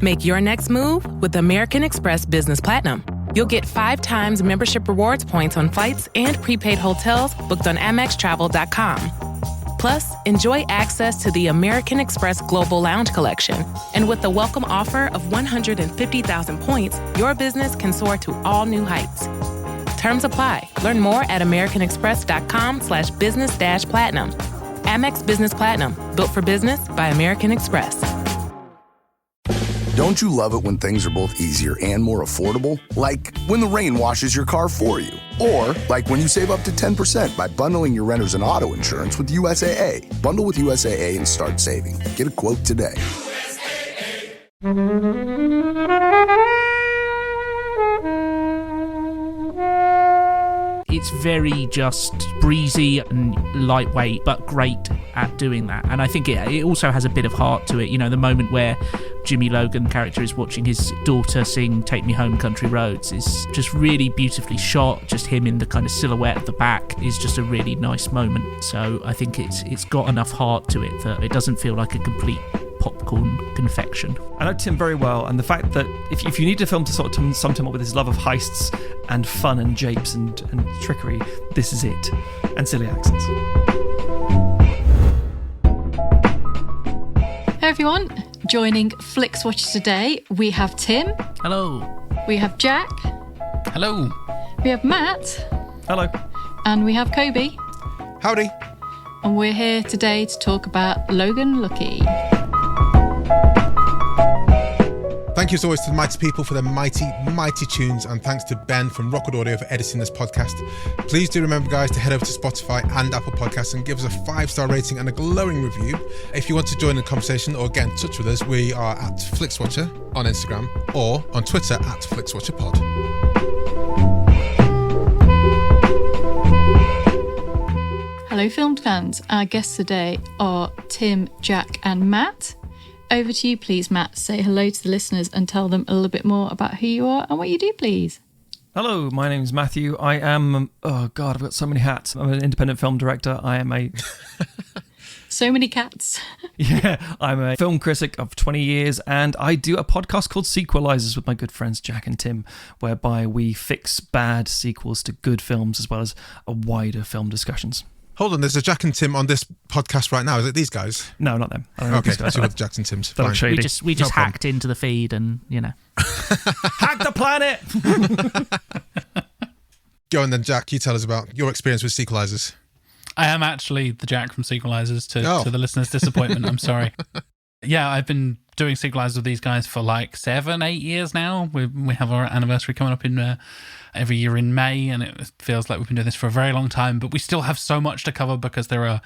Make your next move with American Express Business Platinum. You'll get 5 times membership rewards points on flights and prepaid hotels booked on AmexTravel.com. Plus, enjoy access to the American Express Global Lounge Collection. And with the welcome offer of 150,000 points, your business can soar to all new heights. Terms apply. Learn more at americanexpress.com/business-platinum. Amex Business Platinum. Built for business by American Express. Don't you love it when things are both easier and more affordable? Like when the rain washes your car for you. Or like when you save up to 10% by bundling your renters and auto insurance with USAA. Bundle with USAA and start saving. Get a quote today. It's very just breezy and lightweight, but great at doing that. And I think it also has a bit of heart to it. You know, the moment where Jimmy Logan character is watching his daughter sing Take Me Home Country Roads is just really beautifully shot. Just him in the kind of silhouette at the back is just a really nice moment. So I think it's got enough heart to it that it doesn't feel like a complete popcorn confection. I know Tim very well, and the fact that if you need a film to sort of sum him up with his love of heists and fun and japes and trickery, this is it. And silly accents. Hey everyone, joining Flixwatcher today, we have Tim. Hello. We have Jack. Hello. We have Matt. Hello. And we have Kobe. Howdy. And we're here today to talk about Logan Lucky. Thank you as always to the mighty people for their mighty tunes, and thanks to Ben from Rockwood Audio for editing this podcast. Please do remember, guys, to head over to Spotify and Apple Podcasts and give us a 5-star rating and a glowing review. If you want to join the conversation or get in touch with us, we are at Flixwatcher on Instagram or on Twitter at FlixWatcherPod. Hello film fans, our guests today are Tim, Jack and Matt. Over to you, please, Matt. Say hello to the listeners and tell them a little bit more about who you are and what you do, please. Hello, my name's Matthew. I am, oh God, I've got so many hats. I'm an independent film director. I am a... So many cats. Yeah, I'm a film critic of 20 years, and I do a podcast called Sequelisers with my good friends Jack and Tim, whereby we fix bad sequels to good films as well as a wider film discussions. Hold on, there's a Jack and Tim on this podcast right now. Is it these guys? No, not them. I don't know Okay, these guys two are. of the Jacks and Tims. They look Fine. shady. We just No problem. hacked into the feed and, you know. Hack the planet! Go on then, Jack. You tell us about your experience with Sequelisers. I am actually the Jack from Sequelisers Oh. to the listener's disappointment. I'm sorry. Yeah, I've been doing Sequelisers with these guys for like 7-8 years now. We have our anniversary coming up in every year in May, and it feels like we've been doing this for a very long time, but we still have so much to cover because there are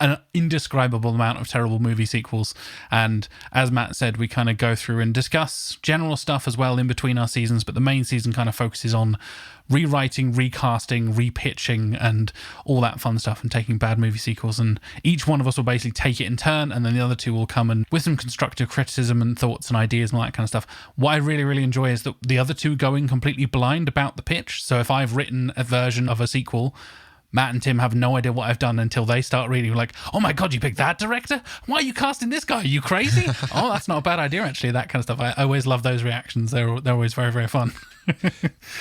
an indescribable amount of terrible movie sequels. And as Matt said, we kind of go through and discuss general stuff as well in between our seasons, but the main season kind of focuses on rewriting, recasting, repitching, and all that fun stuff, and taking bad movie sequels. And each one of us will basically take it in turn, and then the other two will come and with some constructive criticism and thoughts and ideas and all that kind of stuff. What I really, really enjoy is that the other two go in completely blind about the pitch. So if I've written a version of a sequel, Matt and Tim have no idea what I've done until they start reading. Like, oh my God, you picked that director? Why are you casting this guy? Are you crazy? Oh, that's not a bad idea, actually. That kind of stuff. I always love those reactions. They're always very, very fun.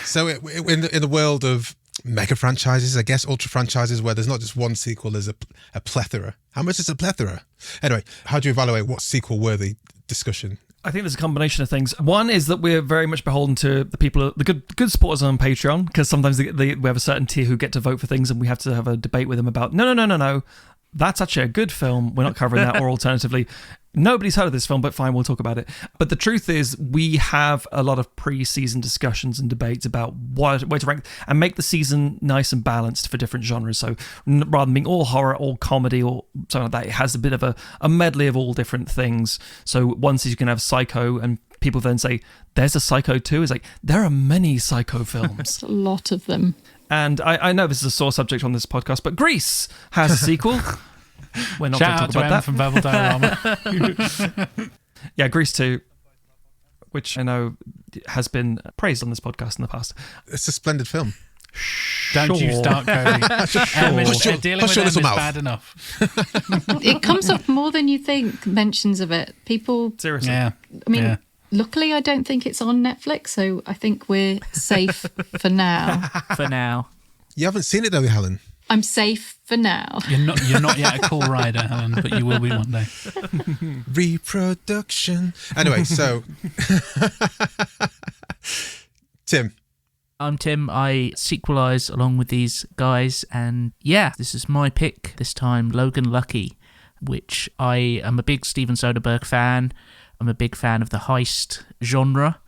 So in the world of mega franchises, I guess, ultra franchises, where there's not just one sequel, there's a plethora. How much is a plethora? Anyway, how do you evaluate what's sequel-worthy discussion? I think there's a combination of things. One is that we're very much beholden to the people, the good supporters on Patreon, because sometimes we have a certain tier who get to vote for things, and we have to have a debate with them about, no, that's actually a good film. We're not covering that. Or alternatively, nobody's heard of this film, but fine, we'll talk about it. But the truth is, we have a lot of pre-season discussions and debates about where to rank and make the season nice and balanced for different genres. So rather than being all horror, all comedy, or something like that, it has a bit of a medley of all different things. So one season you can have Psycho, and people then say, there's a Psycho 2. It's like, there are many Psycho films. A lot of them. And I know this is a sore subject on this podcast, but Grease has a sequel. We're not going to talk about that. From Verbal Diorama. Yeah, Grease 2, which I know has been praised on this podcast in the past. It's a splendid film. Don't you start, Cody. Dealing with them is mouth. bad enough. It comes up more than you think, mentions of it. People... Seriously. Yeah. I mean, yeah. Luckily, I don't think it's on Netflix, so I think we're safe for now. For now. You haven't seen it though, Helen. I'm safe for now. You're not yet a cool rider, Helen, but you will be one day. Reproduction. Anyway, so Tim. I'm Tim. I sequelize along with these guys, and yeah, this is my pick this time, Logan Lucky, which I am a big Steven Soderbergh fan. I'm a big fan of the heist genre,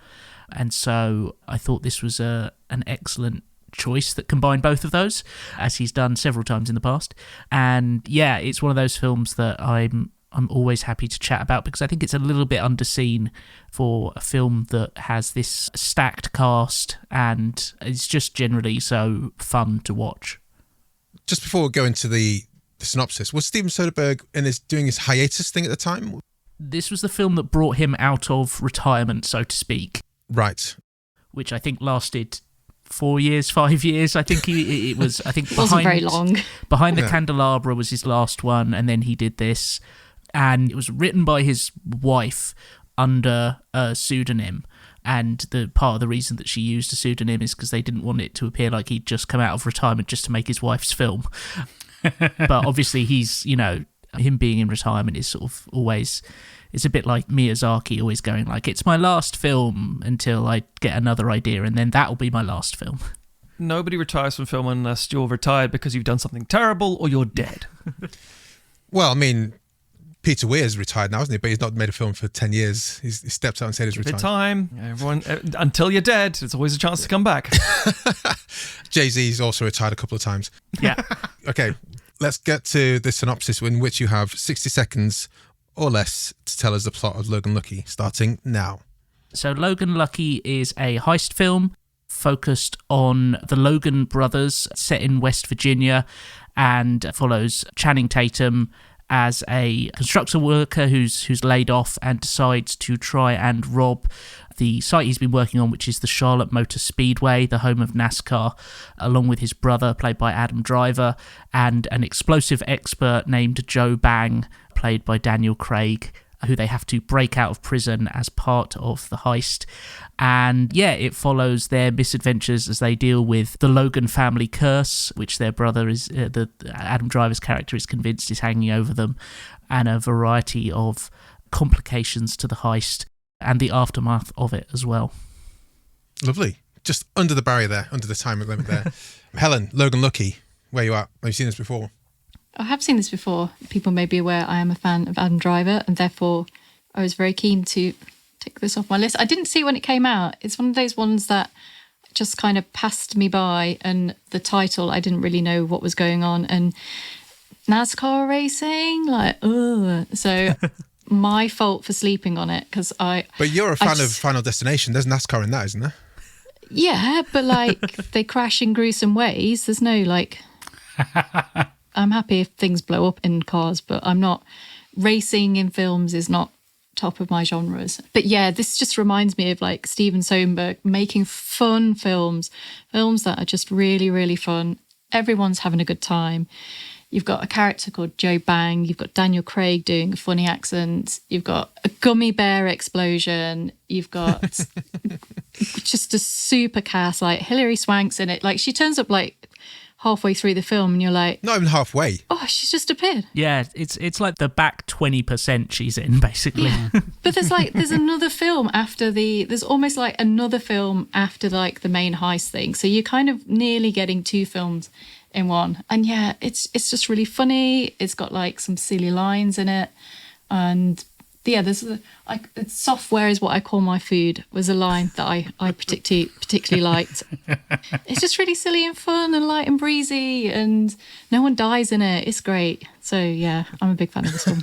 and so I thought this was an excellent choice that combined both of those, as he's done several times in the past. And yeah, it's one of those films that I'm always happy to chat about, because I think it's a little bit underseen for a film that has this stacked cast, and it's just generally so fun to watch. Just before we go into the synopsis, was Steven Soderbergh doing his hiatus thing at the time? This was the film that brought him out of retirement, so to speak. Right. Which I think lasted 4 years, 5 years. I think it was. I think wasn't very long. Behind the Candelabra was his last one, and then he did this, and it was written by his wife under a pseudonym. And the part of the reason that she used a pseudonym is because they didn't want it to appear like he'd just come out of retirement just to make his wife's film. But obviously, he's him being in retirement is sort of always. It's a bit like Miyazaki always going like, it's my last film until I get another idea, and then that'll be my last film. Nobody retires from film unless you're retired because you've done something terrible or you're dead. Well, I mean, Peter Weir's retired now, isn't he? But he's not made a film for 10 years. He stepped out and said he's retired. Time. Everyone, until you're dead, it's always a chance to come back. Jay-Z's also retired a couple of times. Yeah. Okay, let's get to the synopsis, in which you have 60 seconds or less to tell us the plot of Logan Lucky, starting now. So Logan Lucky is a heist film focused on the Logan brothers, set in West Virginia, and follows Channing Tatum as a construction worker who's laid off and decides to try and rob the site he's been working on, which is the Charlotte Motor Speedway, the home of NASCAR, along with his brother, played by Adam Driver, and an explosive expert named Joe Bang, played by Daniel Craig, who they have to break out of prison as part of the heist. And yeah, it follows their misadventures as they deal with the Logan family curse, which their brother is, Adam Driver's character is convinced is hanging over them, and a variety of complications to the heist and the aftermath of it as well. Lovely. Just under the barrier there, under the time limit there. Helen, Logan Lucky, where you at? Have you seen this before? I have seen this before. People may be aware I am a fan of Adam Driver, and therefore I was very keen to tick this off my list. I didn't see it when it came out. It's one of those ones that just kind of passed me by, and the title, I didn't really know what was going on. And NASCAR racing, like, ugh. So my fault for sleeping on it, because But you're a fan of Final Destination. There's NASCAR in that, isn't there? Yeah, but like they crash in gruesome ways. There's no like... I'm happy if things blow up in cars, but I'm not... Racing in films is not top of my genres. But yeah, this just reminds me of like Steven Soderbergh making fun films that are just really, really fun. Everyone's having a good time. You've got a character called Joe Bang. You've got Daniel Craig doing a funny accent. You've got a gummy bear explosion. You've got just a super cast, like Hilary Swank's in it. Like she turns up like halfway through the film and you're like... Not even halfway. Oh, she's just appeared. Yeah, it's like the back 20% she's in, basically. Yeah. But there's another film after there's almost like another film after like the main heist thing. So you're kind of nearly getting two films in one. And yeah, it's just really funny. It's got like some silly lines in it. And yeah, there's software is what I call my food, was a line that I particularly liked. It's just really silly and fun and light and breezy, and no one dies in it. It's great. So yeah, I'm a big fan of this one.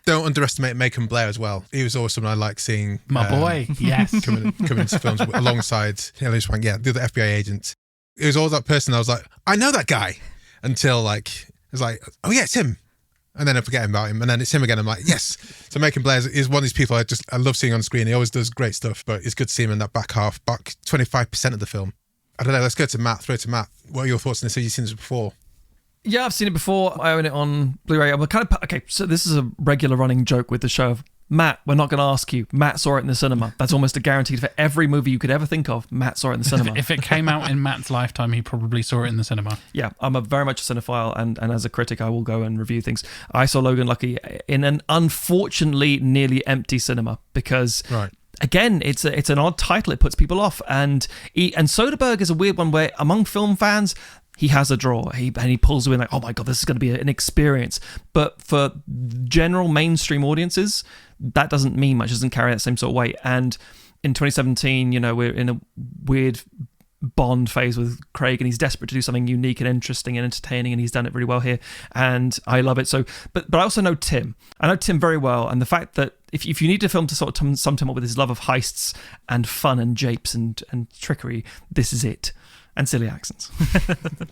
Don't underestimate Macon Blair as well. He was always someone I like seeing. My boy, yes. Coming into films alongside Hilary Swank, the other FBI agent. It was always that person I was like, I know that guy. Until like, it was like, oh yeah, it's him. And then I forget about him, and then it's him again. I'm like, yes. So Macon Blair is one of these people I love seeing on screen. He always does great stuff, but it's good to see him in that back 25% of the film. I don't know. Let's go to Matt. Throw it to Matt. What are your thoughts on this? Have you seen this before? Yeah, I've seen it before. I own it on Blu-ray. I'm kind of okay. So this is a regular running joke with the show. Matt, we're not going to ask you. Matt saw it in the cinema. That's almost a guarantee for every movie you could ever think of. Matt saw it in the cinema. If it came out in Matt's lifetime, he probably saw it in the cinema. Yeah, I'm very much a cinephile, and as a critic, I will go and review things. I saw Logan Lucky in an unfortunately nearly empty cinema because... Right. Again, it's an odd title. It puts people off, and Soderbergh is a weird one where among film fans he has a draw. He pulls you in like, oh my god, this is going to be an experience. But for general mainstream audiences, that doesn't mean much. It doesn't carry that same sort of weight. And in 2017, we're in a weird Bond phase with Craig, and he's desperate to do something unique and interesting and entertaining, and he's done it really well here, and I love it. So, but I also know Tim. I know Tim very well, and the fact that if you need a film to sort of sum him up with his love of heists and fun and japes and trickery, this is it. And silly accents.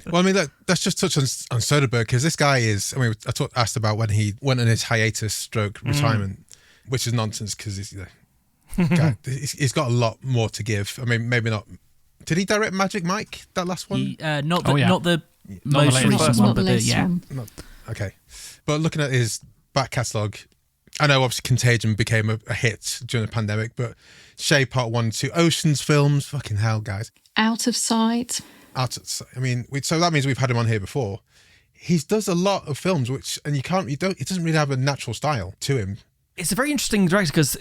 Well, I mean, let's just touch on Soderbergh, because this guy is, I asked about when he went on his hiatus stroke retirement, which is nonsense, because he's got a lot more to give. I mean, maybe not. Did he direct Magic Mike, that last one? Not the most recent one, but one. Okay. But looking at his back catalogue, I know obviously Contagion became a hit during the pandemic, but Shay Part 1 and 2, Ocean's films, fucking hell, guys. Out of Sight. I mean, so that means we've had him on here before. He does a lot of films, it doesn't really have a natural style to him. It's a very interesting director because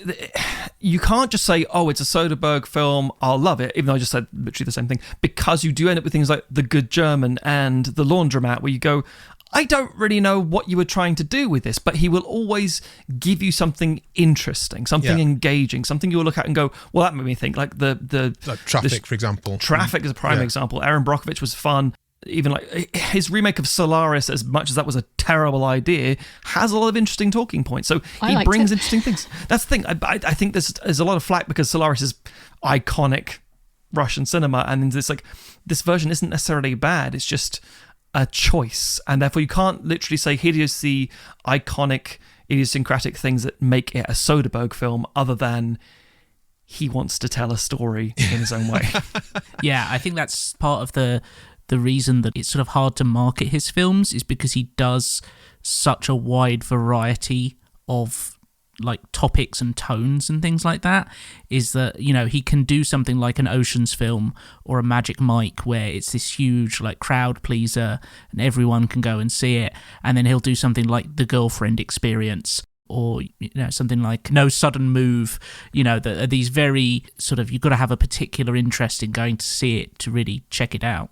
you can't just say, oh, it's a Soderbergh film, I'll love it, even though I just said literally the same thing, because you do end up with things like The Good German and The Laundromat, where you go, I don't really know what you were trying to do with this, but he will always give you something interesting, something engaging, something you'll look at and go, well, that made me think. Like like Traffic, for example. Traffic is a prime example. Aaron Brockovich was fun. Even like his remake of Solaris, as much as that was a terrible idea, has a lot of interesting talking points. So he brings interesting things. That's the thing. I think there's a lot of flack because Solaris is iconic Russian cinema, and it's like this version isn't necessarily bad. It's just a choice, and therefore you can't literally say here's the iconic, idiosyncratic things that make it a Soderbergh film, other than he wants to tell a story in his own way. Yeah, I think that's part of the reason that it's sort of hard to market his films, is because he does such a wide variety of like topics and tones and things like that, is that, he can do something like an Ocean's film or a Magic Mike where it's this huge like crowd pleaser and everyone can go and see it, and then he'll do something like The Girlfriend Experience, or something like No Sudden Move, that are these very sort of, you've got to have a particular interest in going to see it to really check it out.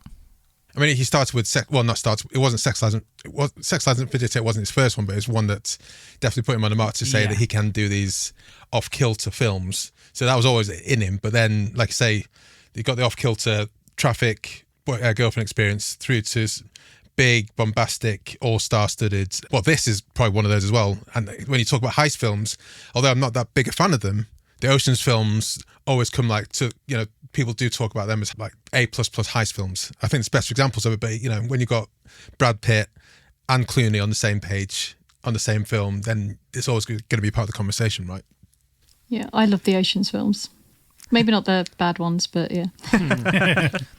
I mean, he started with it wasn't Sequelisers. Sequelisers and Fidget, it wasn't his first one, but it's one that definitely put him on the mark to say that he can do these off-kilter films. So that was always in him. But then, like I say, you got the off-kilter Traffic, Girlfriend Experience, through to big, bombastic, all-star studded. Well, this is probably one of those as well. And when you talk about heist films, although I'm not that big a fan of them, the Ocean's films always come people do talk about them as like A++ heist films. I think it's best examples of it, but when you got Brad Pitt and Clooney on the same page, on the same film, then it's always going to be part of the conversation, right? Yeah, I love the Ocean's films. Maybe not the bad ones, but yeah.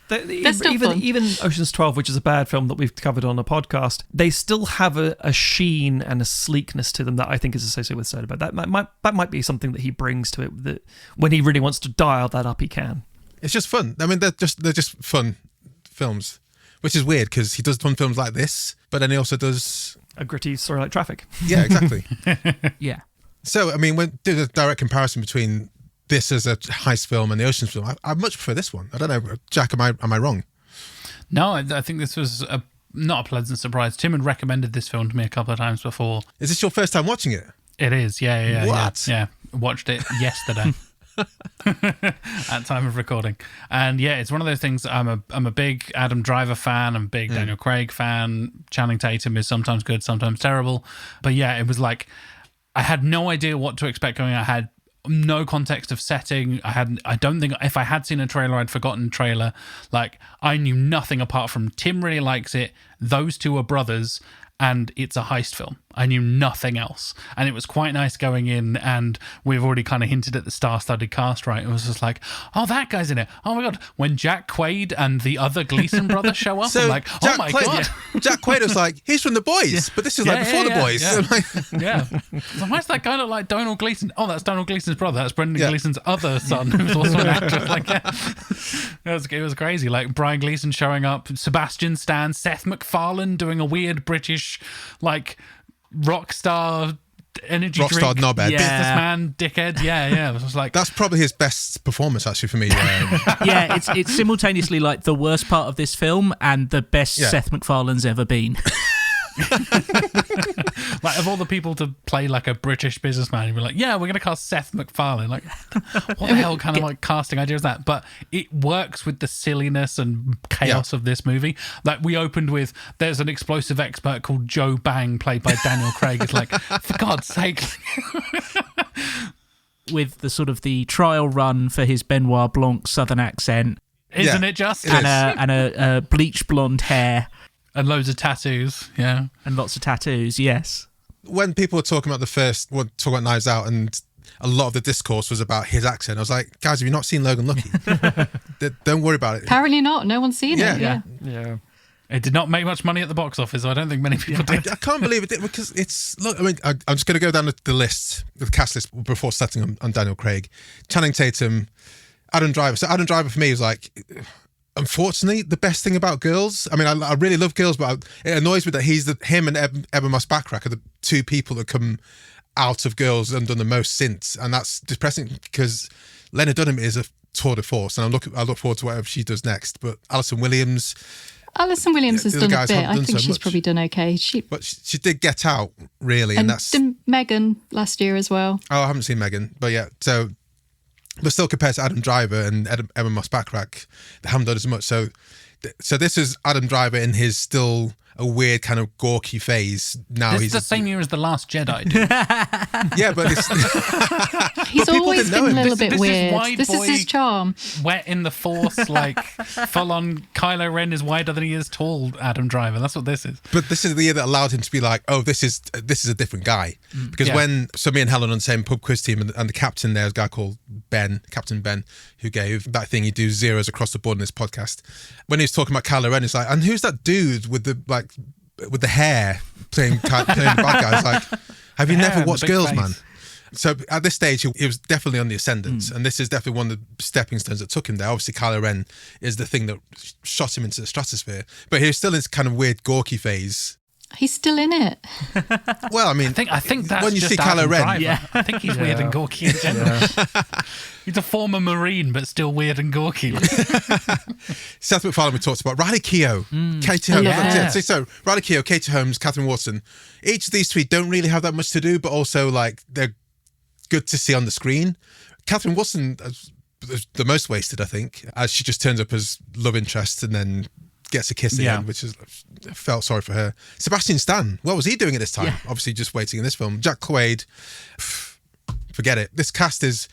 They're still fun. Even Ocean's 12, which is a bad film that we've covered on a podcast, they still have a sheen and a sleekness to them that I think is associated with Soderbergh. That might be something that he brings to it, that when he really wants to dial that up, he can. It's just fun. I mean, they're just fun films, which is weird because he does fun films like this, but then he also does a gritty story like Traffic. Yeah, exactly. Yeah. So, I mean, when do the direct comparison between this as a heist film and the Ocean's film, I much prefer this one. I don't know, Jack, am I wrong? No, I think this was not a pleasant surprise. Tim had recommended this film to me a couple of times before. Is this your first time watching it? It is, yeah. What? Yeah, watched it yesterday. At time of recording. And yeah, it's one of those things. I'm a big Adam Driver fan. I'm a big Daniel Craig fan. Channing Tatum is sometimes good, sometimes terrible. But yeah, it was like I had no idea what to expect going. I had no context of setting. I don't think if I had seen a trailer, I'd forgotten the trailer. Like, I knew nothing apart from Tim really likes it. Those two are brothers, and it's a heist film. I knew nothing else. And it was quite nice going in, and we've already kind of hinted at the star-studded cast, right? It was just like, oh, that guy's in it. Oh my God. When Jack Quaid and the other Gleason brothers show up, I'm like, oh my God. Jack Quaid was like, he's from The Boys, but this is before The Boys. Yeah. So why does that guy look like Donald Gleason? Oh, that's Donald Gleason's brother. That's Brendan Gleason's other son, who's also an actor. Like, it was crazy. Like Brian Gleason showing up, Sebastian Stan, Seth MacFarlane doing a weird British, like, rock star energy rock star drink knobhead, businessman dickhead. Yeah. It was like, that's probably his best performance actually for me. Yeah, it's simultaneously like the worst part of this film and the best Seth MacFarlane's ever been. Like, of all the people to play like a British businessman, you'd be like, yeah, we're gonna cast Seth MacFarlane. Like, what the hell kind of like casting idea is that? But it works with the silliness and chaos of this movie. Like, we opened with, there's an explosive expert called Joe Bang, played by Daniel Craig. It's like, for God's sake. With the sort of the trial run for his Benoit Blanc southern accent, isn't it just? And a bleach blonde hair. And loads of tattoos, And lots of tattoos, yes. When people were talking about talk about Knives Out, and a lot of the discourse was about his accent, I was like, guys, have you not seen Logan Lucky? Don't worry about it. Apparently not. No one's seen it. Yeah. It did not make much money at the box office. So I don't think many people did. I can't believe it did, because it's... Look, I mean, I'm just going to go down the list, the cast list, before settling on Daniel Craig. Channing Tatum, Adam Driver. So Adam Driver for me is like... Unfortunately, the best thing about Girls, I mean, I really love Girls, but it annoys me that him and Emma Moss Backrack are the two people that come out of Girls and done the most since, and that's depressing because Lena Dunham is a tour de force, and I look forward to whatever she does next. But Alison Williams has done a bit. I think she's probably done okay. But she did Get Out, really, and that's Megan last year as well. Oh, I haven't seen Megan, but yeah, so. But still, compared to Adam Driver and Emma Moss Backrack, they haven't done as much. So this is Adam Driver in his still a weird kind of gawky phase. Now he's the same year as The Last Jedi, dude. Yeah, but it's... He's but always been a little bit weird. This is his charm. Wet in the Force, like full-on Kylo Ren is wider than he is tall, Adam Driver. That's what this is. But this is the year that allowed him to be like, oh, this is a different guy. Because so me and Helen on the same pub quiz team, and the captain there is a guy called Captain Ben, who gave that thing, you do zeros across the board in this podcast. When he was talking about Kylo Ren, it's like, and who's that dude with the hair playing the bad guy? It's like, have you never watched Girls, man? So at this stage, he was definitely on the ascendant, and this is definitely one of the stepping stones that took him there. Obviously, Kylo Ren is the thing that shot him into the stratosphere, but he was still in this kind of weird gawky phase. He's still in it. Well, I mean, I think that's when you just see Kylo Ren, I think he's weird and gawky in general. He's a former Marine, but still weird and gawky. Seth MacFarlane, we talked about Riley Keough, Katie Holmes. So Riley Keough, Katie Holmes, Catherine Watson. Each of these three don't really have that much to do, but also like they're good to see on the screen. Catherine Watson is the most wasted, I think, as she just turns up as love interest and then gets a kiss again, which is, I felt sorry for her. Sebastian Stan, what was he doing at this time? Yeah. Obviously just waiting in this film. Jack Quaid, forget it. This cast it's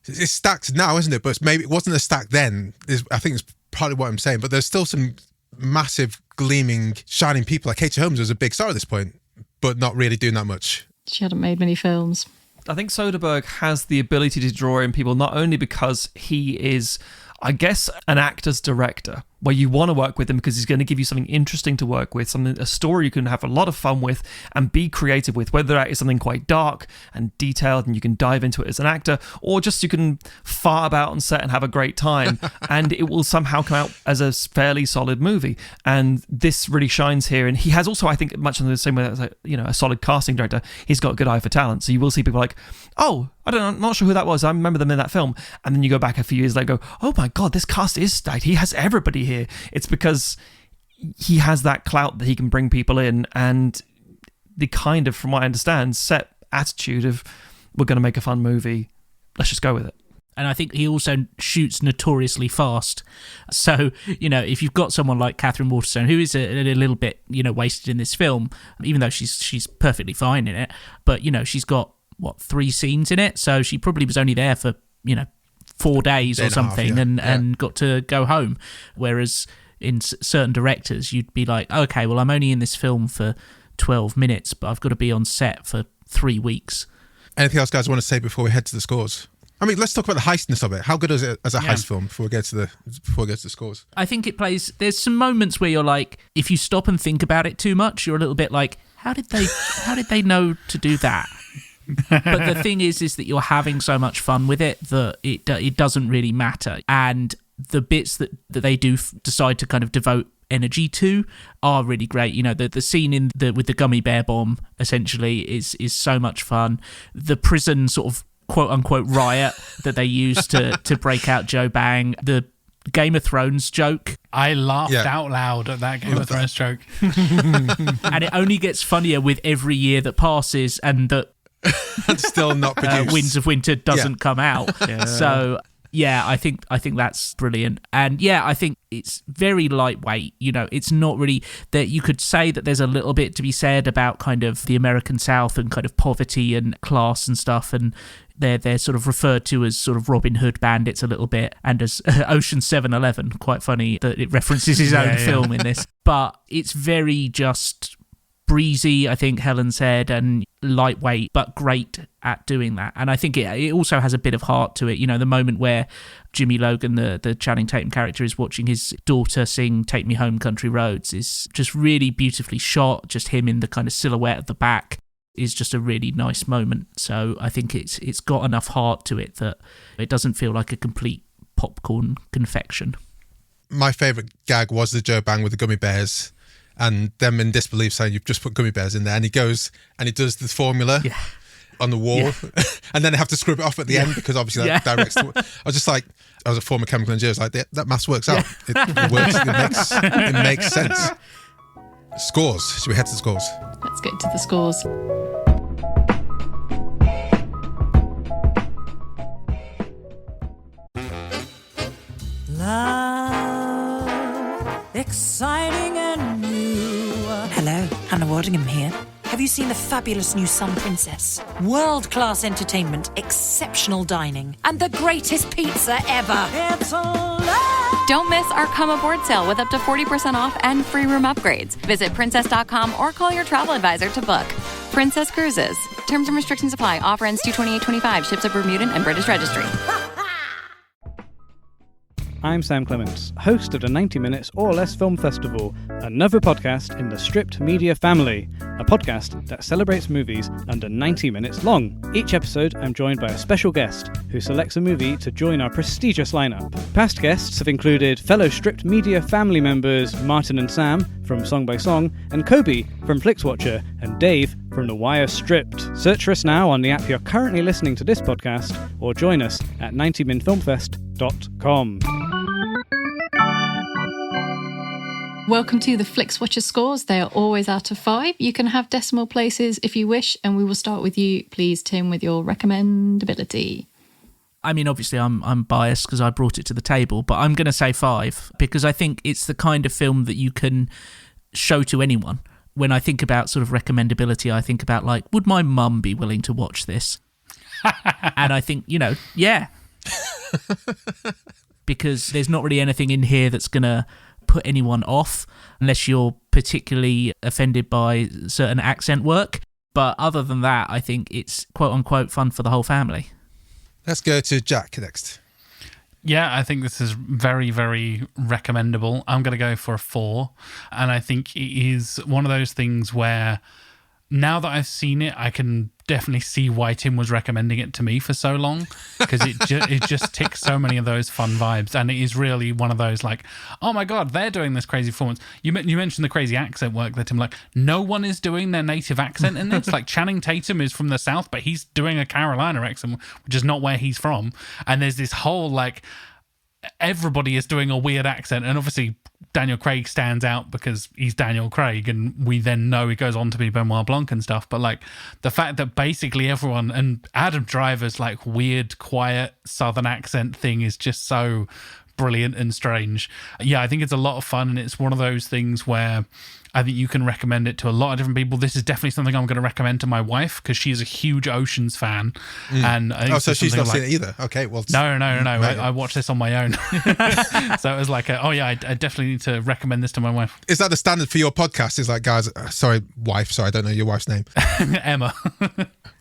stacked now, isn't it? But maybe it wasn't as stacked then. I think it's partly what I'm saying, but there's still some massive, gleaming, shining people. Like Katie Holmes was a big star at this point, but not really doing that much. She hadn't made many films. I think Soderbergh has the ability to draw in people not only because he is, I guess, an actor's director, where you want to work with him because he's going to give you something interesting to work with, a story you can have a lot of fun with and be creative with, whether that is something quite dark and detailed and you can dive into it as an actor, or just you can fart about on set and have a great time and it will somehow come out as a fairly solid movie. And this really shines here. And he has also, I think, much in the same way as a solid casting director, he's got a good eye for talent. So you will see people like, oh, I'm not sure who that was. I remember them in that film. And then you go back a few years later and go, oh my God, this cast is stacked. He has everybody here. It's because he has that clout that he can bring people in, and the kind of, from what I understand, set attitude of, we're going to make a fun movie, let's just go with it. And I think he also shoots notoriously fast. So, if you've got someone like Catherine Waterston, who is a little bit, wasted in this film, even though she's perfectly fine in it, but, she's got, 3 scenes in it? So she probably was only there for, 4 days or something and got to go home. Whereas in certain directors, you'd be like, okay, well, I'm only in this film for 12 minutes, but I've got to be on set for 3 weeks. Anything else, guys, want to say before we head to the scores? I mean, let's talk about the heistness of it. How good is it as a heist film before we get to the scores? I think it plays. There's some moments where you're like, if you stop and think about it too much, you're a little bit like, how did they know to do that? But the thing is that you're having so much fun with it that it doesn't really matter. And the bits that they do decide to kind of devote energy to are really great. You know, the scene with the gummy bear bomb essentially is so much fun. The prison sort of quote unquote riot that they use to break out Joe Bang. The Game of Thrones joke. I laughed out loud at that Game of Thrones joke. And it only gets funnier with every year that passes and that still not produced. Winds of Winter doesn't come out. Yeah. So yeah, I think that's brilliant. And yeah, I think it's very lightweight. You know, it's not really that you could say that there's a little bit to be said about kind of the American South and kind of poverty and class and stuff, and they're sort of referred to as sort of Robin Hood bandits a little bit, and as Ocean 7-Eleven. Quite funny that it references his own film in this. But it's very just breezy, I think Helen said, and lightweight, but great at doing that. And I think it also has a bit of heart to it. You know, the moment where Jimmy Logan, the Channing Tatum character, is watching his daughter sing Take Me Home Country Roads is just really beautifully shot. Just him in the kind of silhouette at the back is just a really nice moment. So I think it's got enough heart to it that it doesn't feel like a complete popcorn confection. My favourite gag was the Joe Bang with the gummy bears and them in disbelief saying, you've just put gummy bears in there. And he goes and he does the formula on the wall and then they have to scrub it off at the end because obviously that directs to, I was just like, I was a former chemical engineer, I was like, that maths works out. It works. It makes sense. Scores. Should we head to the scores? Let's get to the scores. Love, exciting and new. Hello, Hannah Waddingham here. Have you seen the fabulous new Sun Princess? World-class entertainment, exceptional dining, and the greatest pizza ever. It's a love. Don't miss our Come Aboard sale with up to 40% off and free room upgrades. Visit princess.com or call your travel advisor to book. Princess Cruises. Terms and restrictions apply. Offer ends 2/28/25. Ships of Bermudan and British Registry. I'm Sam Clements, host of the 90 Minutes or Less Film Festival, another podcast in the Stripped Media family, a podcast that celebrates movies under 90 minutes long. Each episode, I'm joined by a special guest who selects a movie to join our prestigious lineup. Past guests have included fellow Stripped Media family members Martin and Sam from Song by Song, and Kobe from Flixwatcher, and Dave from The Wire Stripped. Search for us now on the app you're currently listening to this podcast, or join us at 90minfilmfest.com. Welcome to the Flixwatcher scores. They are always out of 5. You can have decimal places if you wish, and we will start with you, please, Tim, with your recommendability. I mean, obviously, I'm biased because I brought it to the table, but I'm going to say 5 because I think it's the kind of film that you can show to anyone. When I think about sort of recommendability, I think about like, would my mum be willing to watch this? And I think, yeah. Because there's not really anything in here that's going to put anyone off unless you're particularly offended by certain accent work. But other than that, I think it's quote unquote fun for the whole family. Let's go to Jack next. Yeah, I think this is very, very recommendable. I'm going to go for a 4. And I think it is one of those things where now that I've seen it, I can definitely see why Tim was recommending it to me for so long, because it just ticks so many of those fun vibes, and it is really one of those like, oh my god, they're doing this crazy performance. You mentioned the crazy accent work that Tim, like, no one is doing their native accent in this. Like Channing Tatum is from the South, but he's doing a Carolina accent, which is not where he's from, and there's this whole like, everybody is doing a weird accent, and obviously Daniel Craig stands out because he's Daniel Craig, and we then know he goes on to be Benoit Blanc and stuff. But like the fact that basically everyone, and Adam Driver's like weird, quiet Southern accent thing is just so brilliant and strange. Yeah, I think it's a lot of fun, and it's one of those things where I think you can recommend it to a lot of different people. This is definitely something I'm going to recommend to my wife because she's a huge Oceans fan. And I think so she's not seen it either. Okay, well, no. I watched this on my own. So it was like, I definitely need to recommend this to my wife. Is that the standard for your podcast? Is like, guys, wife, I don't know your wife's name. Emma.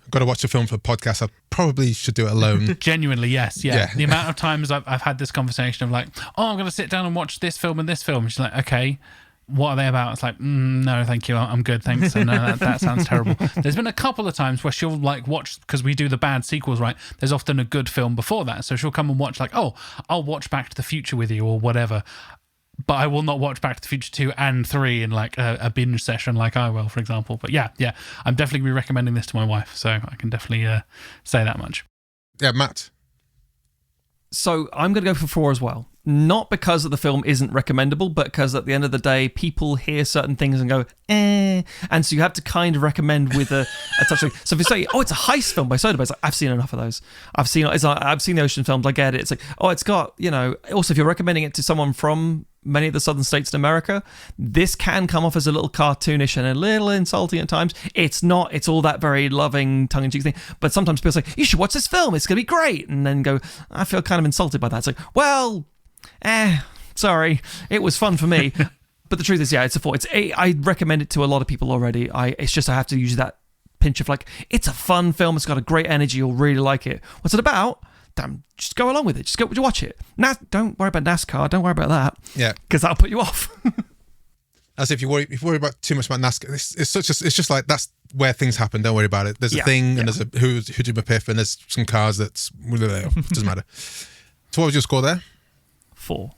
Got to watch a film for a podcast. I probably should do it alone. Genuinely, yes. Yeah. The amount of times I've had this conversation of like, I'm going to sit down and watch this film and this film. And she's like, okay, what are they about? It's like, no, thank you. I'm good, thanks. And that sounds terrible. There's been a couple of times where she'll like watch, because we do the bad sequels, right? There's often a good film before that. So she'll come and watch like, I'll watch Back to the Future with you or whatever. But I will not watch Back to the Future 2 and 3 in like a binge session like I will, for example. But yeah, I'm definitely be recommending this to my wife. So I can definitely say that much. Yeah, Matt. So I'm going to go for 4 as well. Not because the film isn't recommendable, but because at the end of the day, people hear certain things and go, eh. And so you have to kind of recommend with a touch of... So if you say, it's a heist film by Soderbergh, it's like, I've seen enough of those. I've seen the ocean films, I get it. It's like, it's got, Also, if you're recommending it to someone from many of the southern states in America, this can come off as a little cartoonish and a little insulting at times. It's not. It's all that very loving, tongue-in-cheek thing. But sometimes people say, you should watch this film. It's going to be great. And then go, I feel kind of insulted by that. It's like, well... sorry, it was fun for me. But the truth is, it's a 4. I recommend it to a lot of people already. It's just I have to use that pinch of like, it's a fun film, it's got a great energy, you'll really like it. What's it about? Damn, just go along with it. Just go watch it. Don't worry about NASCAR, don't worry about that. Yeah. Because that'll put you off. As if you worry about too much about NASCAR, it's just like that's where things happen. Don't worry about it. There's a thing, and there's a who did my piff, and there's some cars that's doesn't matter. So what was your score there? 4.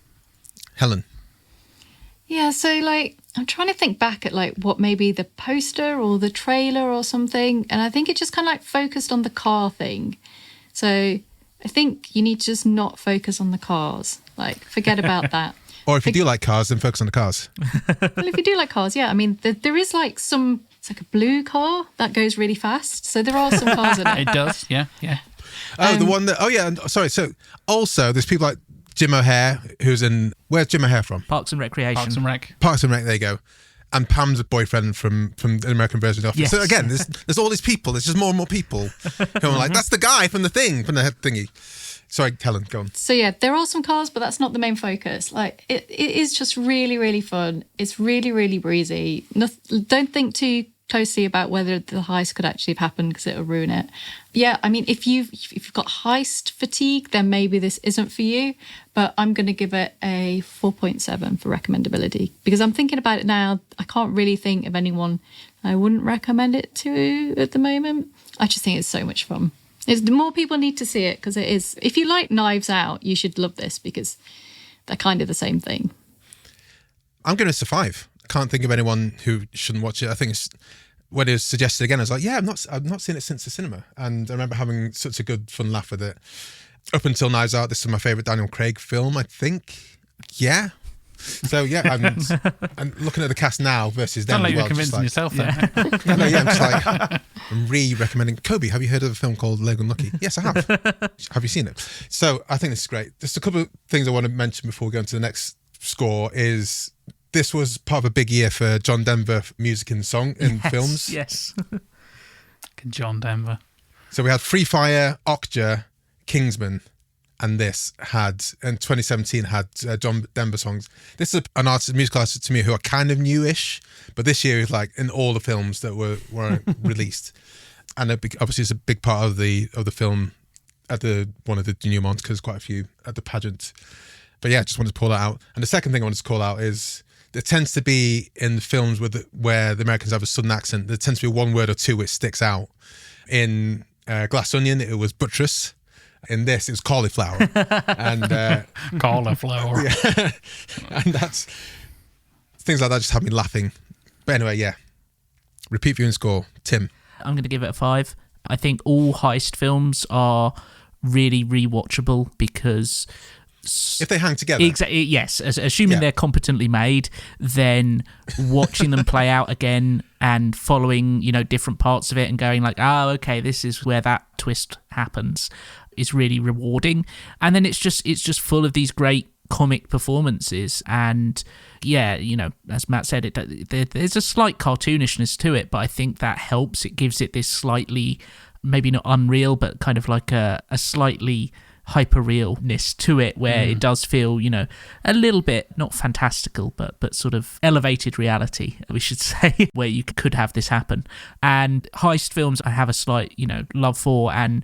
Helen. Yeah, so like I'm trying to think back at like what maybe the poster or the trailer or something, and I think it just kind of like focused on the car thing. So I think you need to just not focus on the cars. Like forget about that. Or if you do like cars, then focus on the cars. Well, if you do like cars, I mean there is like some. It's like a blue car that goes really fast. So there are some cars in it. It does, yeah. Oh, the one that. Oh yeah. Sorry. So also there's people like Jim O'Hare, who's in... Where's Jim O'Hare from? Parks and Recreation. Parks and Rec, there you go. And Pam's boyfriend from the American version of Office. Yes. So again, there's all these people. There's just more and more people who are like, that's the guy from the head thingy. Sorry, Helen, go on. So yeah, there are some cars, but that's not the main focus. Like it is just really, really fun. It's really, really breezy. Don't think too closely about whether the heist could actually have happened because it'll ruin it. Yeah, I mean, if you've got heist fatigue, then maybe this isn't for you. But I'm going to give it a 4.7 for recommendability because I'm thinking about it now. I can't really think of anyone I wouldn't recommend it to at the moment. I just think it's so much fun. More people need to see it because it is. If you like Knives Out, you should love this because they're kind of the same thing. I'm going to survive. I can't think of anyone who shouldn't watch it. I think it's, when it was suggested again, I was like, yeah, I've not seen it since the cinema. And I remember having such a good, fun laugh with it. Up until Knives Out, this is my favourite Daniel Craig film, I think. Yeah. So, yeah, I'm looking at the cast now versus then. Sound like you're convincing yourself then. I'm just like, I'm re-recommending. Kobe, have you heard of a film called Logan Lucky? Yes, I have. Have you seen it? So, I think this is great. Just a couple of things I want to mention before we go into the next score is... This was part of a big year for John Denver music and song in films. Yes. John Denver. So we had Free Fire, Okja, Kingsman, and this had, in 2017, had John Denver songs. This is an artist, musical artist to me who are kind of newish, but this year is like in all the films that were released. And obviously it's a big part of the film at one of the denouements because there's quite a few at the pageant. But yeah, just wanted to pull that out. And the second thing I wanted to call out is there tends to be in films where the Americans have a southern accent, there tends to be one word or two which sticks out. In Glass Onion, it was buttress. In this, it was cauliflower. And cauliflower. Yeah. And that's things like that just have me laughing. But anyway, yeah. Repeat viewing score. Tim. I'm going to give it a 5. I think all heist films are really rewatchable because... If they hang together. Exactly. Yes. Assuming they're competently made, then watching them play out again and following, different parts of it and going like, okay, this is where that twist happens is really rewarding. And then it's just full of these great comic performances. And yeah, as Matt said, there's a slight cartoonishness to it, but I think that helps. It gives it this slightly, maybe not unreal, but kind of like a slightly hyper-realness to it, where it does feel, a little bit, not fantastical, but sort of elevated reality, we should say, where you could have this happen. And heist films I have a slight, love for, and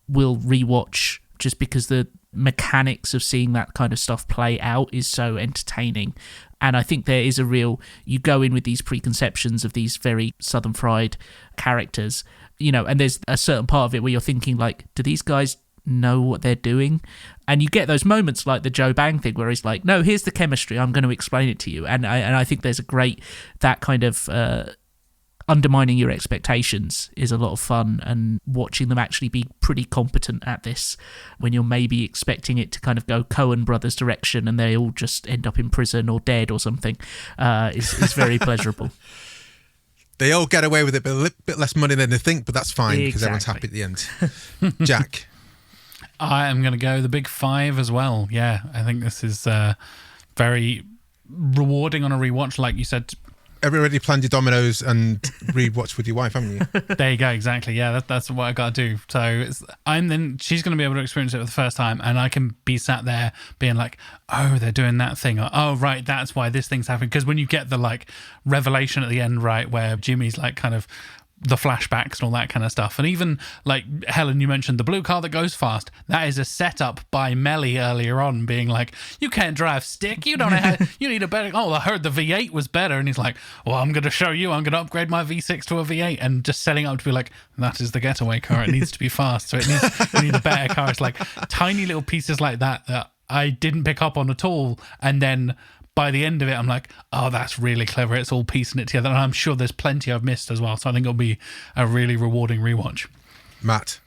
will rewatch just because the mechanics of seeing that kind of stuff play out is so entertaining. And I think there is you go in with these preconceptions of these very Southern fried characters, and there's a certain part of it where you're thinking, like, do these guys know what they're doing? And you get those moments like the Joe Bang thing where he's like, no, here's the chemistry, I'm going to explain it to you. And I think there's that kind of undermining your expectations is a lot of fun, and watching them actually be pretty competent at this when you're maybe expecting it to kind of go Coen Brothers direction and they all just end up in prison or dead or something is very pleasurable. They all get away with it, but a little bit less money than they think, but that's fine because everyone's happy at the end. Jack? I am going to go the big 5 as well. Yeah, I think this is very rewarding on a rewatch, like you said. Have you already planned your dominoes and rewatch with your wife, haven't you? There you go, exactly. Yeah, that's what I got to do. So she's going to be able to experience it for the first time, and I can be sat there being like, oh, they're doing that thing, or oh, right, that's why this thing's happening. Because when you get the like revelation at the end, right, where Jimmy's like kind of the flashbacks and all that kind of stuff. And even like Helen, you mentioned the blue car that goes fast. That is a setup by Melly earlier on, being like, you can't drive stick, you don't know how, you need a better, I heard the V8 was better. And he's like, well, I'm going to show you, I'm going to upgrade my V6 to a V8, and just setting up to be like, that is the getaway car, it needs to be fast, so you need a better car. It's like tiny little pieces like that I didn't pick up on at all, and then by the end of it, I'm like, oh, that's really clever. It's all piecing it together. And I'm sure there's plenty I've missed as well. So I think it'll be a really rewarding rewatch. Matt?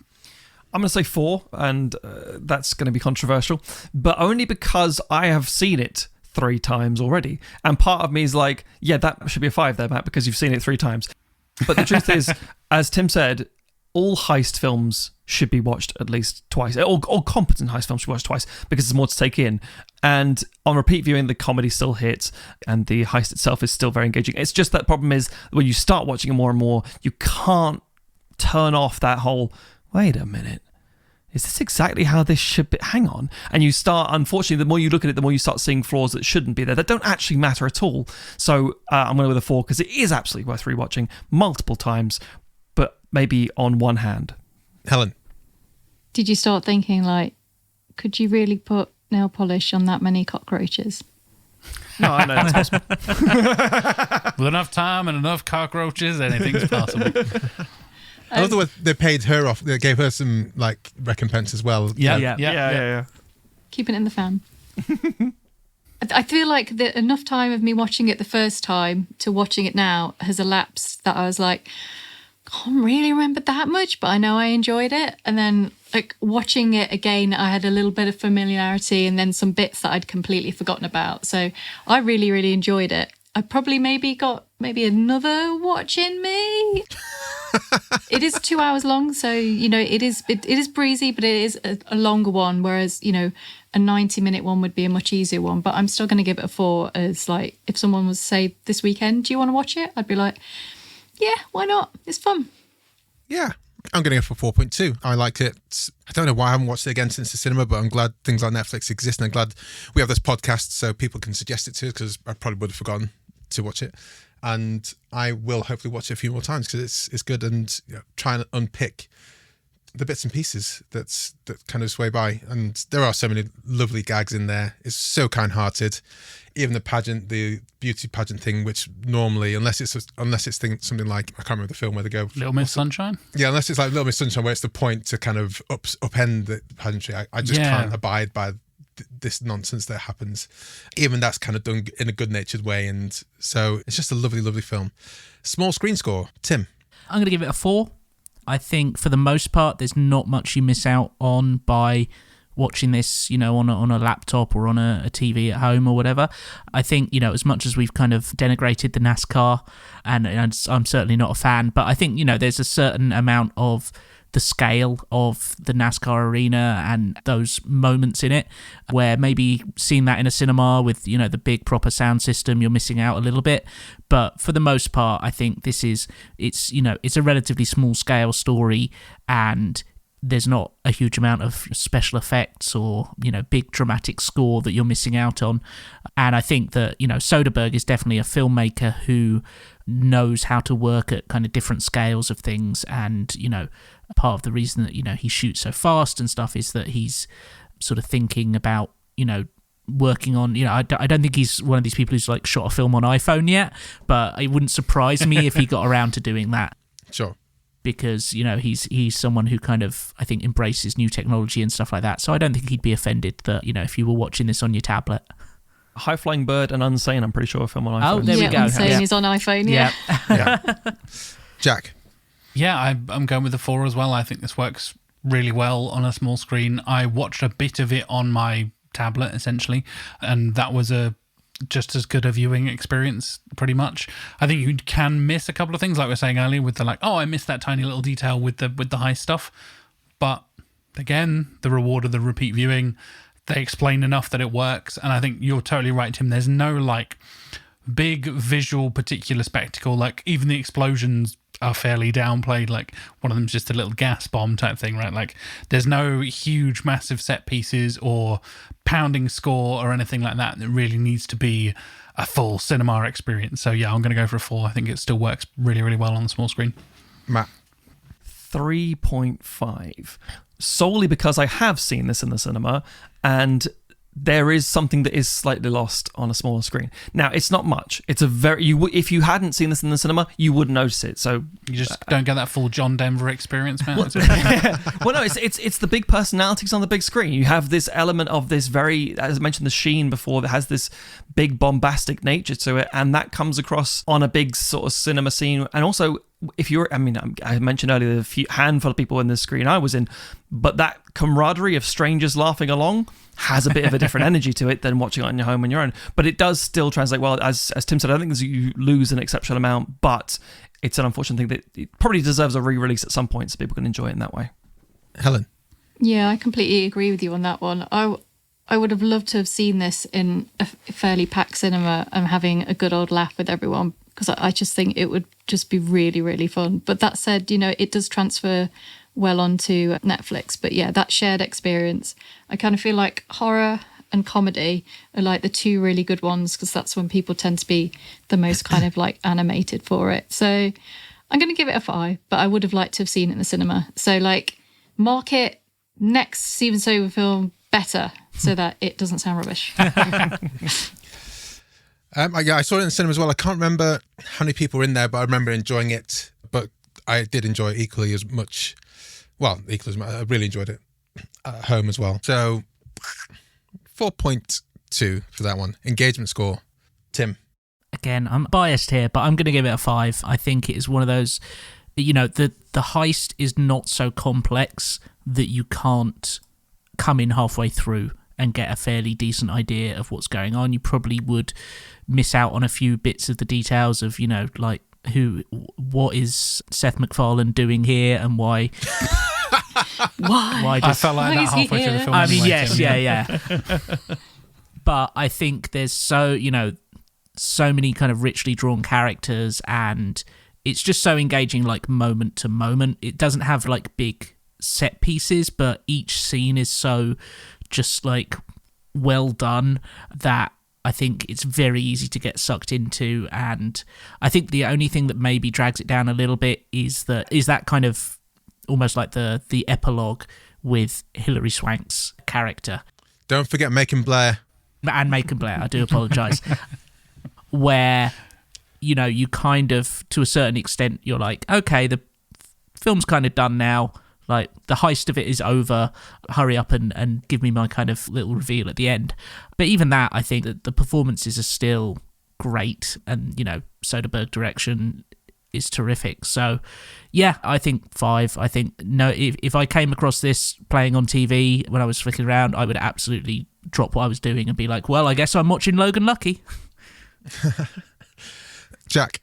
I'm going to say 4, and that's going to be controversial, but only because I have seen it 3 times already. And part of me is like, yeah, that should be a 5 there, Matt, because you've seen it 3 times. But the truth is, as Tim said, all heist films should be watched at least twice. All competent heist films should be watched twice because there's more to take in. And on repeat viewing, the comedy still hits and the heist itself is still very engaging. It's just that problem is when you start watching it more and more, you can't turn off that whole, wait a minute, is this exactly how this should be? Hang on. And you start, unfortunately, the more you look at it, the more you start seeing flaws that shouldn't be there, that don't actually matter at all. So I'm going to go with a 4 because it is absolutely worth rewatching multiple times, but maybe on one hand. Helen? Did you start thinking, like, could you really put nail polish on that many cockroaches? No, I know that's possible. With enough time and enough cockroaches, anything's possible. I love the way they paid her off. They gave her some like recompense as well. Yeah. Keeping it in the fan. I feel like enough time of me watching it the first time to watching it now has elapsed that I was like, I can't really remember that much, but I know I enjoyed it. And then like watching it again, I had a little bit of familiarity and then some bits that I'd completely forgotten about. So I really, really enjoyed it. I probably got another watch in me. It is 2 hours long, so it is breezy, but it is a longer one. Whereas a 90-minute one would be a much easier one. But I'm still going to give it a 4. As like if someone was to say this weekend, do you want to watch it? I'd be like, yeah, why not? It's fun. Yeah, I'm going to go for 4.2. I liked it. I don't know why I haven't watched it again since the cinema, but I'm glad things like Netflix exist, and I'm glad we have this podcast so people can suggest it to us, because I probably would have forgotten to watch it. And I will hopefully watch it a few more times because it's good, and try and unpick the bits and pieces that kind of sway by. And there are so many lovely gags in there. It's so kind-hearted. Even the beauty pageant thing, which normally, unless it's something like, I can't remember the film where they go Little Miss Sunshine. Yeah, unless it's like Little Miss Sunshine, where it's the point to kind of upend the pageantry. I just can't abide by this nonsense that happens. Even that's kind of done in a good-natured way, and so it's just a lovely, lovely film. Small screen score, Tim. I'm going to give it a 4. I think for the most part, there's not much you miss out on by watching this, on a laptop or on a TV at home or whatever. I think, as much as we've kind of denigrated the NASCAR, and I'm certainly not a fan, but I think, there's a certain amount of the scale of the NASCAR arena and those moments in it, where maybe seeing that in a cinema with, the big proper sound system, you're missing out a little bit. But for the most part, I think it's a relatively small scale story, and there's not a huge amount of special effects or, big dramatic score that you're missing out on. And I think that, Soderbergh is definitely a filmmaker who knows how to work at kind of different scales of things. And, part of the reason that, he shoots so fast and stuff is that he's sort of thinking about, working on, I don't think he's one of these people who's like shot a film on iPhone yet, but it wouldn't surprise me if he got around to doing that. Sure. Because, he's someone who kind of, I think, embraces new technology and stuff like that. So I don't think he'd be offended that, if you were watching this on your tablet. High Flying Bird and Unsane, I'm pretty sure, a film on iPhone. Oh, there we go. Unsane is on iPhone, Yeah. Jack? Yeah, I'm going with the 4 as well. I think this works really well on a small screen. I watched a bit of it on my tablet, essentially, and that was just as good a viewing experience, pretty much. I think you can miss a couple of things, like we were saying earlier, with the I missed that tiny little detail with the heist stuff. But again, the reward of the repeat viewing, they explain enough that it works, and I think you're totally right, Tim. There's no big visual particular spectacle. Even the explosions are fairly downplayed. One of them's just a little gas bomb type thing, right? There's no huge massive set pieces or pounding score or anything like that really needs to be a full cinema experience. So yeah, I'm going to go for a 4. I think it still works really, really well on the small screen. Matt? 3.5. Solely because I have seen this in the cinema, and there is something that is slightly lost on a smaller screen. Now, it's not much. It's if you hadn't seen this in the cinema, you wouldn't notice it. So you just don't get that full John Denver experience, man. Well, no, it's the big personalities on the big screen. You have this element of this very, as I mentioned, the sheen before, that has this big bombastic nature to it, and that comes across on a big sort of cinema scene. And also, I mentioned earlier the handful of people in the screen I was in, but that camaraderie of strangers laughing along has a bit of a different energy to it than watching it on your home on your own. But it does still translate well. As Tim said, I think you lose an exceptional amount, but it's an unfortunate thing that it probably deserves a re-release at some point so people can enjoy it in that way. Helen? Yeah, I completely agree with you on that one. I would have loved to have seen this in a fairly packed cinema and having a good old laugh with everyone, because I just think it would just be really, really fun. But that said, it does transfer well onto Netflix. But yeah, that shared experience, I kind of feel like horror and comedy are like the two really good ones, because that's when people tend to be the most kind of animated for it. So I'm going to give it a 5, but I would have liked to have seen it in the cinema. So mark it next Steven Soderbergh film better so that it doesn't sound rubbish. I saw it in the cinema as well. I can't remember how many people were in there, but I remember enjoying it. But I did enjoy it equally as much. Well, I really enjoyed it at home as well. So 4.2 for that one. Engagement score. Tim? Again, I'm biased here, but I'm going to give it a 5. I think it is one of those, the heist is not so complex that you can't come in halfway through and get a fairly decent idea of what's going on. You probably would miss out on a few bits of the details of, what is Seth MacFarlane doing here and why. Why? I felt like that halfway through the film. I mean, yes, yeah. But I think there's so many kind of richly drawn characters, and it's just so engaging, moment to moment. It doesn't have big set pieces, but each scene is so just well done that I think it's very easy to get sucked into. And I think the only thing that maybe drags it down a little bit is that kind of almost like the epilogue with Hilary Swank's character. Don't forget Macon Blair. And Macon Blair, I do apologise. Where, you kind of, to a certain extent, you're like, okay, the film's kind of done now. The heist of it is over. Hurry up and give me my kind of little reveal at the end. But even that, I think that the performances are still great, and Soderbergh direction is terrific. So yeah, I think 5. I think if I came across this playing on TV when I was flicking around, I would absolutely drop what I was doing and be like, well, I guess I'm watching Logan Lucky. Jack?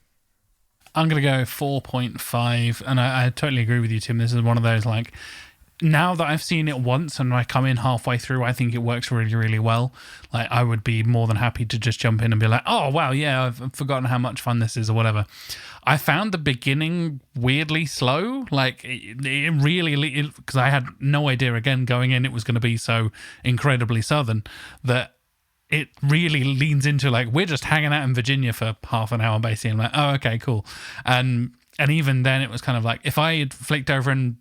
I'm going to go 4.5, and I totally agree with you, Tim. This is one of those, like, now that I've seen it once and I come in halfway through, I think it works really, really well. Like, I would be more than happy to just jump in and be like, oh, wow, yeah, I've forgotten how much fun this is or whatever. I found the beginning weirdly slow. Like, it really, because I had no idea, again, going in, it was going to be so incredibly southern that it really leans into, like, we're just hanging out in Virginia for half an hour, basically. I'm like, oh, okay, cool. And even then, it was kind of like, if I had flicked over and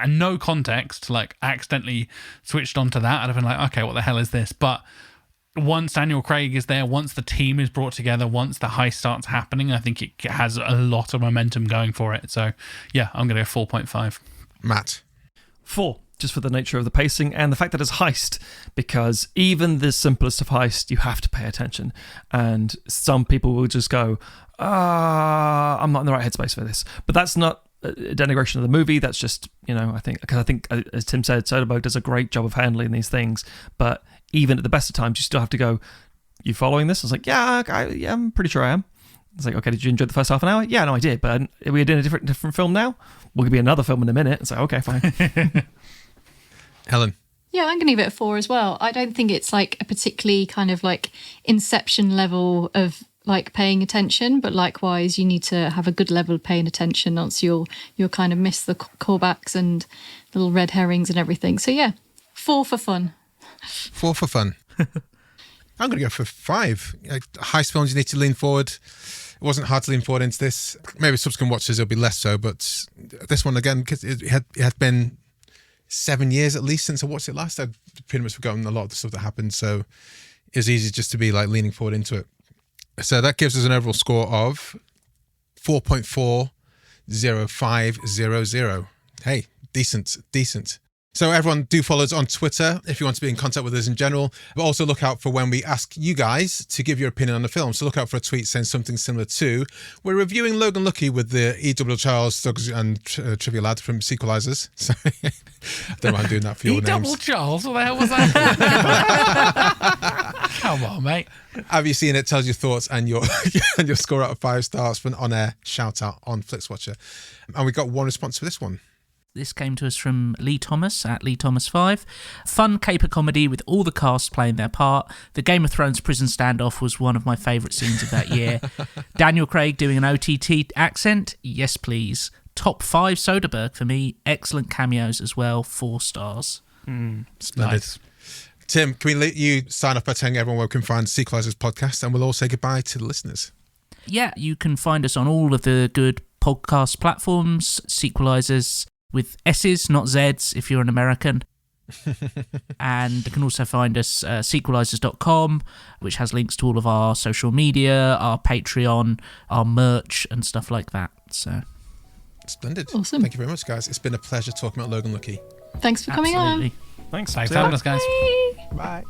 no context, like, accidentally switched onto that, I'd have been like, okay, what the hell is this? But once Daniel Craig is there, once the team is brought together, once the heist starts happening, I think it has a lot of momentum going for it. So, yeah, I'm going to go 4.5. Matt? 4, just for the nature of the pacing and the fact that it's heist, because even the simplest of heist, you have to pay attention. And some people will just go, I'm not in the right headspace for this. But that's not a denigration of the movie. That's just, I think, as Tim said, Soderbergh does a great job of handling these things. But even at the best of times, you still have to go, you following this? I was like, yeah, I'm pretty sure I am. It's like, okay, did you enjoy the first half an hour? Yeah, no, I did. But are we doing a different film now? Will be another film in a minute. It's like, okay, fine. Helen? Yeah, I'm going to give it a 4 as well. I don't think it's like a particularly kind of like Inception level of like paying attention, but likewise you need to have a good level of paying attention, else you'll kind of miss the callbacks and little red herrings and everything. So yeah, 4 for fun. 4 for fun. I'm going to go for 5. Heist films, you need to lean forward. It wasn't hard to lean forward into this. Maybe subsequent watches it'll be less so, but this one again, because it had been 7 years at least since I watched it last. I'd pretty much forgotten a lot of the stuff that happened, so it was easy just to be like leaning forward into it. So that gives us an overall score of 4.40500. Hey, decent. So everyone, do follow us on Twitter if you want to be in contact with us in general. But also look out for when we ask you guys to give your opinion on the film. So look out for a tweet saying something similar to, we're reviewing Logan Lucky with the E.W. Charles, Doug's and Trivia Lad from Sequelisers. Sorry, I don't mind doing that for your names. E.W. Charles? What the hell was that? Come on, mate. Have you seen it? Tells your thoughts and your score out of 5 stars for an on-air shout-out on Flixwatcher. And we got one response for this one. This came to us from Lee Thomas at Lee Thomas5. Fun caper comedy with all the cast playing their part. The Game of Thrones prison standoff was one of my favourite scenes of that year. Daniel Craig doing an OTT accent? Yes, please. Top 5 Soderbergh for me. Excellent cameos as well. 4 stars. Splendid. Nice. Tim, can we let you sign off by telling everyone where we can find Sequelisers podcast, and we'll all say goodbye to the listeners? Yeah, you can find us on all of the good podcast platforms. Sequelisers with S's, not Z's, if you're an American. And you can also find us sequelisers.com, which has links to all of our social media, our Patreon, our merch, and stuff like that. So, splendid. Awesome. Thank you very much, guys. It's been a pleasure talking about Logan Lucky. Thanks for coming on. Thanks. Thanks for having us, guys. Bye.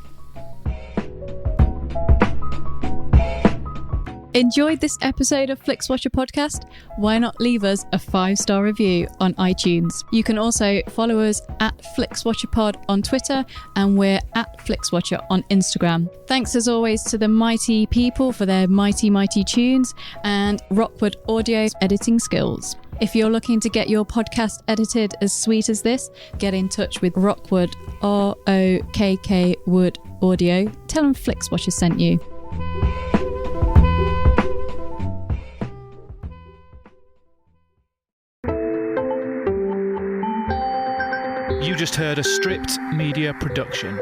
Enjoyed this episode of Flixwatcher podcast? Why not leave us a 5-star review on iTunes? You can also follow us at FlixWatcherPod on Twitter, and we're at FlixWatcher on Instagram. Thanks as always to the mighty people for their mighty tunes and Rockwood Audio's editing skills. If you're looking to get your podcast edited as sweet as this, get in touch with Rockwood, ROKK Wood Audio. Tell them Flixwatcher sent you. You just heard a Stripped Media production.